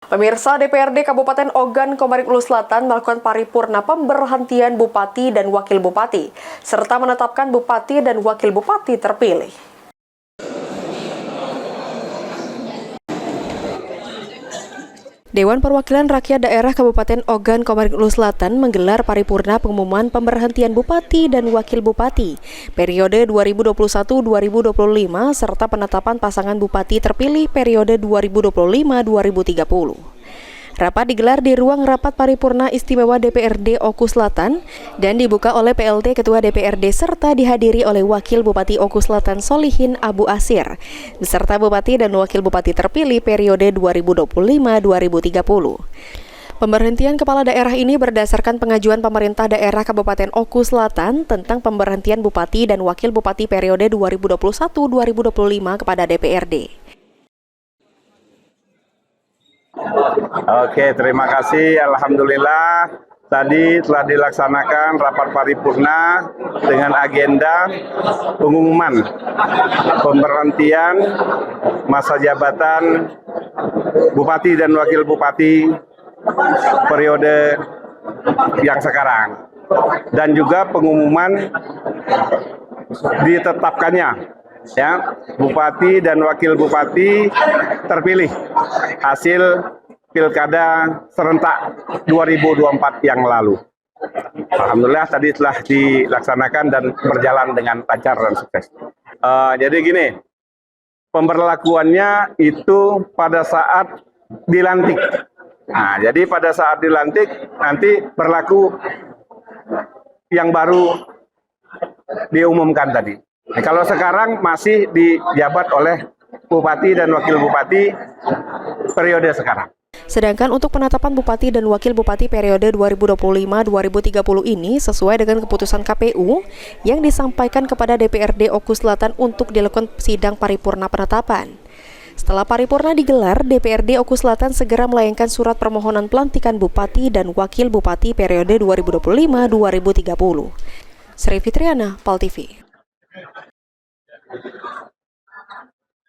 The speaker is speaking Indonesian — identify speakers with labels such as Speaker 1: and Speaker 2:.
Speaker 1: Pemirsa, DPRD Kabupaten Ogan Komering Ulu Selatan melakukan paripurna pemberhentian Bupati dan Wakil Bupati, serta menetapkan Bupati dan Wakil Bupati terpilih. Dewan Perwakilan Rakyat Daerah Kabupaten Ogan Komering Ulu Selatan menggelar paripurna pengumuman pemberhentian Bupati dan Wakil Bupati periode 2021-2025 serta penetapan pasangan Bupati terpilih periode 2025-2030. Rapat digelar di ruang rapat paripurna istimewa DPRD Oku Selatan dan dibuka oleh PLT Ketua DPRD serta dihadiri oleh Wakil Bupati Oku Selatan Solihin Abu Asir beserta Bupati dan Wakil Bupati terpilih periode 2025-2030. Pemberhentian kepala daerah ini berdasarkan pengajuan pemerintah daerah Kabupaten Oku Selatan tentang pemberhentian Bupati dan Wakil Bupati periode 2021-2025 kepada DPRD.
Speaker 2: Oke, terima kasih. Alhamdulillah tadi telah dilaksanakan rapat paripurna dengan agenda pengumuman pemberhentian masa jabatan Bupati dan Wakil Bupati periode yang sekarang, dan juga pengumuman ditetapkannya Bupati dan Wakil Bupati terpilih hasil Pilkada serentak 2024 yang lalu. Alhamdulillah tadi telah dilaksanakan dan berjalan dengan lancar dan sukses. Jadi gini, pemberlakuannya itu pada saat dilantik. Nah, jadi pada saat dilantik nanti berlaku yang baru diumumkan tadi. Nah, kalau sekarang masih dijabat oleh Bupati dan Wakil Bupati periode sekarang.
Speaker 1: Sedangkan untuk penetapan Bupati dan Wakil Bupati periode 2025-2030 ini sesuai dengan keputusan KPU yang disampaikan kepada DPRD Oku Selatan untuk dilakukan sidang paripurna penetapan. Setelah paripurna digelar, DPRD Oku Selatan segera melayangkan surat permohonan pelantikan Bupati dan Wakil Bupati periode 2025-2030. Sri Fitriana, PAL TV.